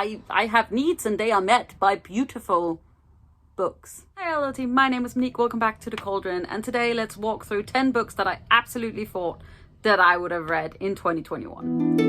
I have needs and they are met by beautiful books. Hey, hello team, my name is Monique, welcome back to The Cauldron, and today let's walk through 10 books that I absolutely thought that I would have read in 2021.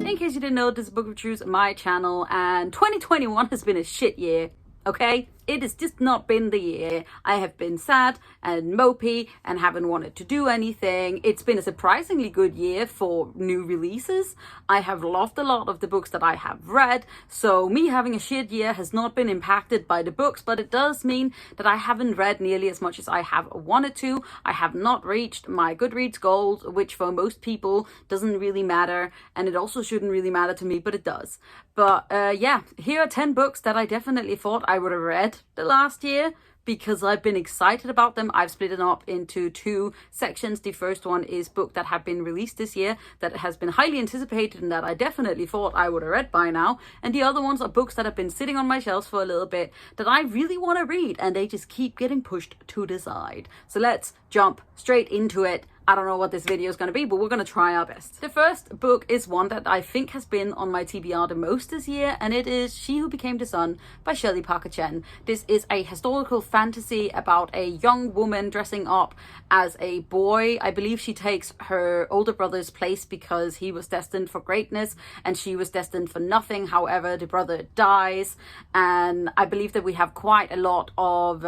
In case you didn't know, this is Bookwitchreviews, my channel, and 2021 has been a shit year, okay? It has just not been the year. I have been sad and mopey and haven't wanted to do anything. It's been a surprisingly good year for new releases. I have loved a lot of the books that I have read, so me having a shit year has not been impacted by the books, but it does mean that I haven't read nearly as much as I have wanted to. I have not reached my Goodreads goals, which for most people doesn't really matter, and it also shouldn't really matter to me, but it does. But yeah, here are 10 books that I definitely thought I would have read the last year because I've been excited about them. I've split it up into 2 sections. The first one is book that have been released this year that has been highly anticipated and that I definitely thought I would have read by now. And the other ones are books that have been sitting on my shelves for a little bit that I really want to read and they just keep getting pushed to the side. So let's jump straight into it. I don't know what this video is going to be, but we're going to try our best. The first book is one that I think has been on my TBR the most this year, and it is She Who Became the Sun by Shelley Parker Chen. This is a historical fantasy about a young woman dressing up as a boy. I believe she takes her older brother's place because he was destined for greatness and she was destined for nothing. However, the brother dies, and I believe that we have quite a lot of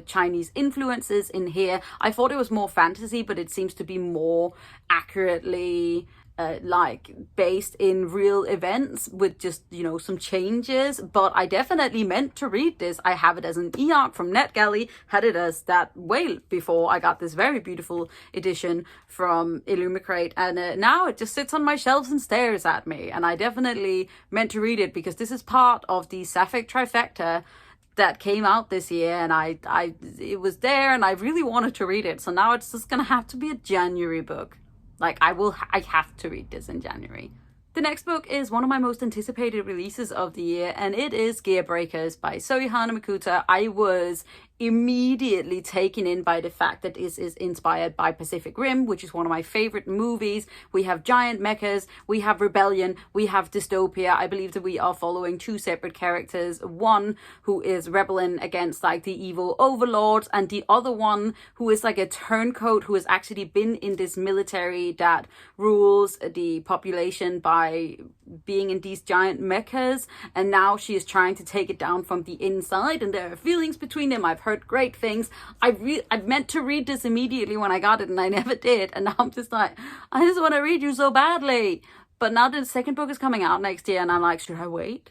Chinese influences in here. I thought it was more fantasy, but it seems to be more accurately like based in real events with just, you know, some changes. But I definitely meant to read this. I have it as an e-arc from NetGalley, had it as that way before I got this very beautiful edition from Illumicrate, and now it just sits on my shelves and stares at me, and I definitely meant to read it because this is part of the Sapphic trifecta that came out this year, and it was there and I really wanted to read it. So now it's just gonna have to be a January book. Like I have to read this in January. The next book is one of my most anticipated releases of the year, and it is Gear Breakers by Zoe Hanamakuta. I was immediately taken in by the fact that this is inspired by Pacific Rim, which is one of my favorite movies. We have giant mechas, we have rebellion, we have dystopia. I believe that we are following 2 separate characters, one who is rebelling against like the evil overlords, and the other one who is like a turncoat who has actually been in this military that rules the population by being in these giant mechas, and now she is trying to take it down from the inside, and there are feelings between them. I've heard great things. I meant to read this immediately when I got it and I never did, and now I'm just like, I just want to read you so badly. But now the second book is coming out next year and I'm like, should I wait?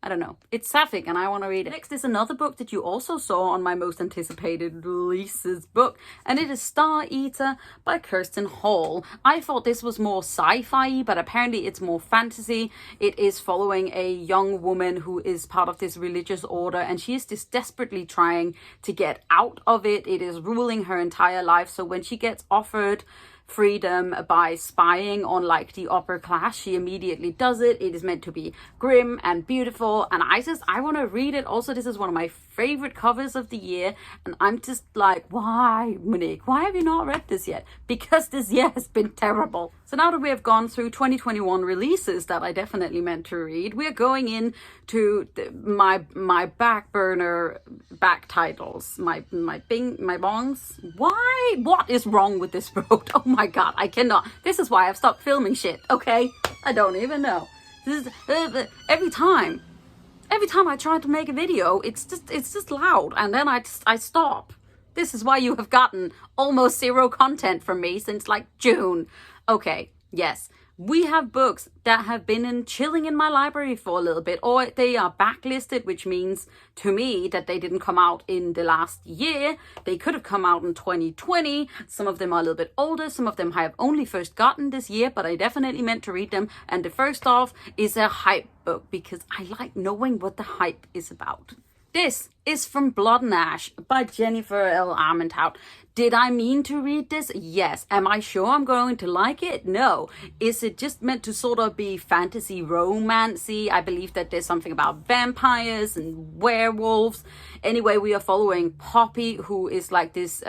I don't know. It's sapphic and I want to read it. Next is another book that you also saw on my most anticipated releases book, and it is Star Eater by Kirsten Hall. I thought this was more sci-fi, but apparently it's more fantasy. It is following a young woman who is part of this religious order, and she is just desperately trying to get out of it. It is ruling her entire life. So when she gets offered freedom by spying on like the upper class, she immediately does it. It is meant to be grim and beautiful, and I want to read it. Also, this is one of my favorite covers of the year, and I'm just like, why, Monique, why have you not read this yet? Because this year has been terrible. So now that we have gone through 2021 releases that I definitely meant to read, we are going into my back burner back titles, my bongs. Why? What is wrong with this road? Oh my god, I cannot. This is why I've stopped filming shit, okay? I don't even know. This is every time I try to make a video, it's just loud, and then I stop. This is why you have gotten almost 0 content from me since like June. Okay, yes, we have books that have been chilling in my library for a little bit, or they are backlisted, which means to me that they didn't come out in the last year. They could have come out in 2020. Some of them are a little bit older. Some of them I have only first gotten this year, but I definitely meant to read them. And the first off is a hype book because I like knowing what the hype is about. This is From Blood and Ash by Jennifer L. Armentrout. Did I mean to read this? Yes. Am I sure I'm going to like it? No. Is it just meant to sort of be fantasy romancy? I believe that there's something about vampires and werewolves. Anyway, we are following Poppy, who is like this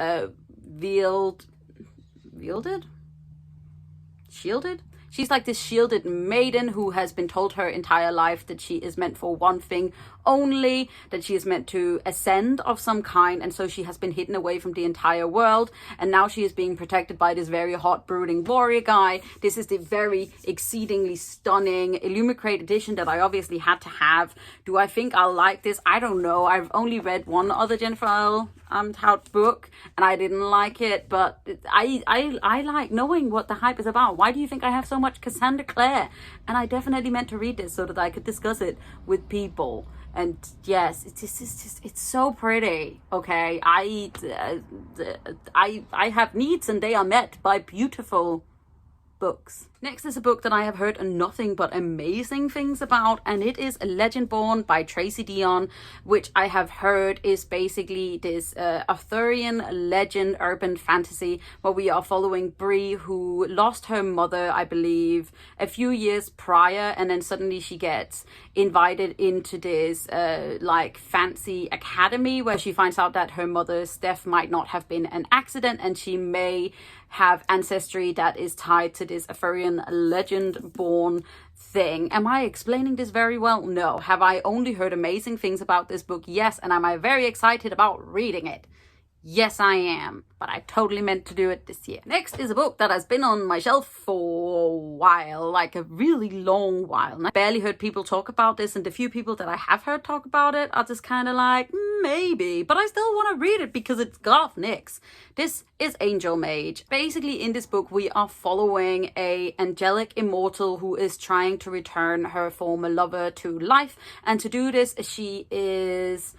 She's like this shielded maiden who has been told her entire life that she is meant for one thing only, that she is meant to ascend of some kind, and so she has been hidden away from the entire world, and now she is being protected by this very hot brooding warrior guy. This is the very exceedingly stunning Illumicrate edition that I obviously had to have. Do I think I'll like this? I don't know. I've only read one other Jennifer L. Hout book and I didn't like it, but I like knowing what the hype is about. Why do you think I have so much Cassandra Clare? And I definitely meant to read this so that I could discuss it with people. And yes, it's so pretty. Okay, I have needs and they are met by beautiful books. Next is a book that I have heard nothing but amazing things about, and it is Legendborn by Tracy Deonn, which I have heard is basically this Arthurian legend urban fantasy where we are following Bree, who lost her mother, I believe, a few years prior, and then suddenly she gets invited into this like fancy academy where she finds out that her mother's death might not have been an accident, and she may have ancestry that is tied to this Arthurian legend-born thing. Am I explaining this very well? No. Have I only heard amazing things about this book? Yes. And am I very excited about reading it? Yes, I am. But I totally meant to do it this year. Next is a book that has been on my shelf for a while, like a really long while. And I barely heard people talk about this, and the few people that I have heard talk about it are just kind of like, maybe. But I still want to read it because it's goth nicks. This is Angel Mage. Basically, in this book, we are following a angelic immortal who is trying to return her former lover to life. And to do this, she is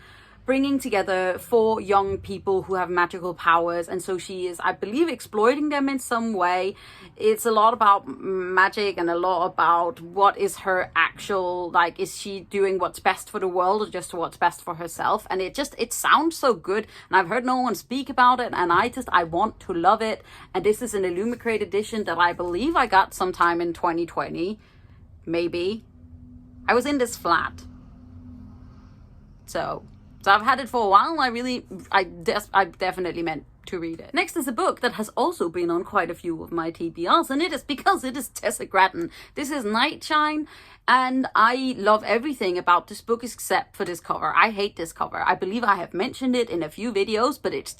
bringing together 4 young people who have magical powers, and so she is, I believe, exploiting them in some way. It's a lot about magic and a lot about what is her actual, like, is she doing what's best for the world or just what's best for herself? And it sounds so good, and I've heard no one speak about it, and I want to love it. And this is an Illumicrate edition that I believe I got sometime in 2020, maybe. I was in this flat, so I've had it for a while. I definitely meant to read it. Next is a book that has also been on quite a few of my TBRs, and it is because it is Tessa Gratton. This is Nightshine, and I love everything about this book except for this cover. I hate this cover. I believe I have mentioned it in a few videos, but it's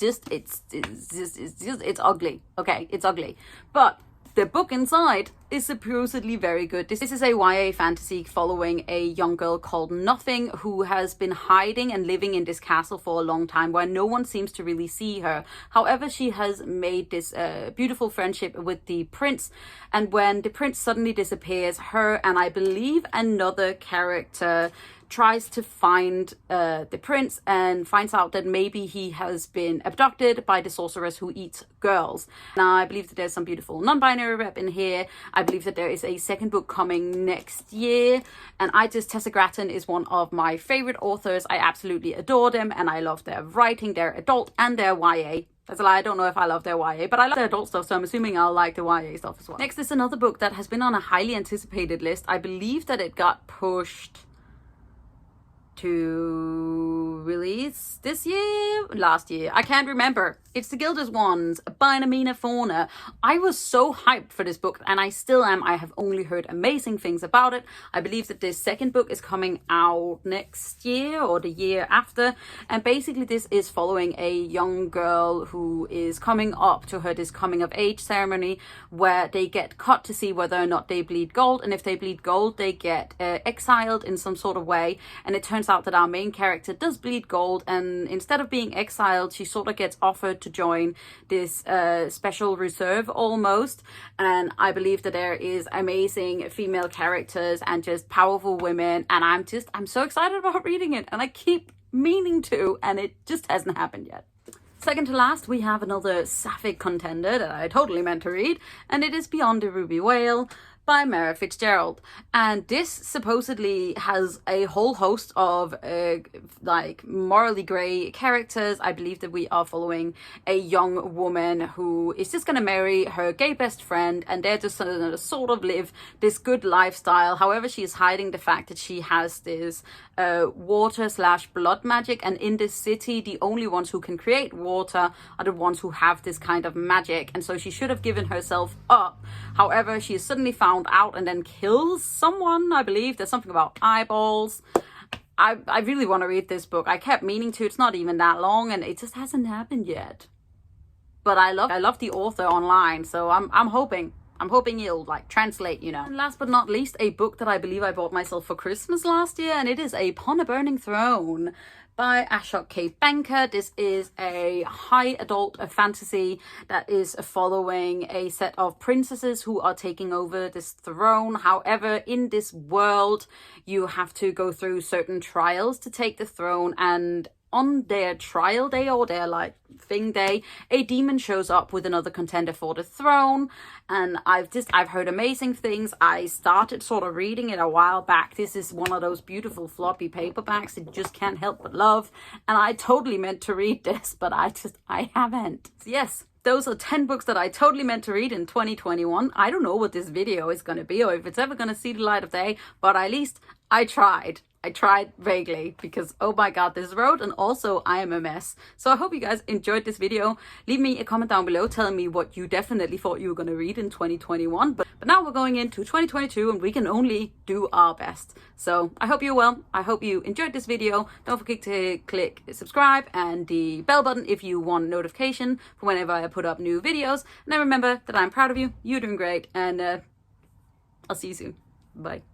ugly. Okay, it's ugly. But the book inside is supposedly very good. This is a YA fantasy following a young girl called Nothing who has been hiding and living in this castle for a long time where no one seems to really see her. However, she has made this beautiful friendship with the prince, and when the prince suddenly disappears, her and I believe another character tries to find the prince and finds out that maybe he has been abducted by the sorceress who eats girls. Now, I believe that there's some beautiful non-binary rep in here. I believe that there is a second book coming next year. And Tessa Gratton is one of my favorite authors. I absolutely adore them, and I love their writing, their adult and their YA. That's a lie. I don't know if I love their YA, but I love their adult stuff, so I'm assuming I'll like the YA stuff as well. Next is another book that has been on a highly anticipated list. I believe that it got pushed to release this year, last year, I can't remember. It's The Gilded Wands by Namina Fauna. I was so hyped for this book, and I still am. I have only heard amazing things about it. I believe that this second book is coming out next year or the year after, and basically this is following a young girl who is coming up to this coming of age ceremony where they get cut to see whether or not they bleed gold, and if they bleed gold they get exiled in some sort of way. And it turns out that our main character does bleed gold, and instead of being exiled, she sort of gets offered to join this special reserve almost. And I believe that there is amazing female characters and just powerful women, and I'm so excited about reading it, and I keep meaning to, and it just hasn't happened yet. Second to last, we have another sapphic contender that I totally meant to read, and it is Beyond the Ruby Whale by Mara Fitzgerald. And this supposedly has a whole host of like morally grey characters. I believe that we are following a young woman who is just going to marry her gay best friend, and they're just going to sort of live this good lifestyle. However, she is hiding the fact that she has this water/blood magic, and in this city the only ones who can create water are the ones who have this kind of magic, and so she should have given herself up. However, she is suddenly found found out and then kills someone, I believe. There's something about eyeballs. I really want to read this book. I kept meaning to. It's not even that long, and it just hasn't happened yet. But I love the author online, so I'm hoping it'll like translate, you know. And last but not least, a book that I believe I bought myself for Christmas last year, and it is Upon a Burning Throne by Ashok K. Banker. This is a high adult fantasy that is following a set of princesses who are taking over this throne. However, in this world, you have to go through certain trials to take the throne, and on their trial day, or their like thing day, a demon shows up with another contender for the throne. And I've heard amazing things. I started sort of reading it a while back. This is one of those beautiful floppy paperbacks that you just can't help but love. And I totally meant to read this, but I haven't. So yes, those are 10 books that I totally meant to read in 2021. I don't know what this video is going to be, or if it's ever going to see the light of day, but at least I tried. I tried vaguely, because oh my god, this road, and also I am a mess. So I hope you guys enjoyed this video. Leave me a comment down below telling me what you definitely thought you were going to read in 2021. But now we're going into 2022, and we can only do our best. So I hope you're well. I hope you enjoyed this video. Don't forget to click subscribe and the bell button if you want notification for whenever I put up new videos. And then remember that I'm proud of you. You're doing great, and I'll see you soon. Bye.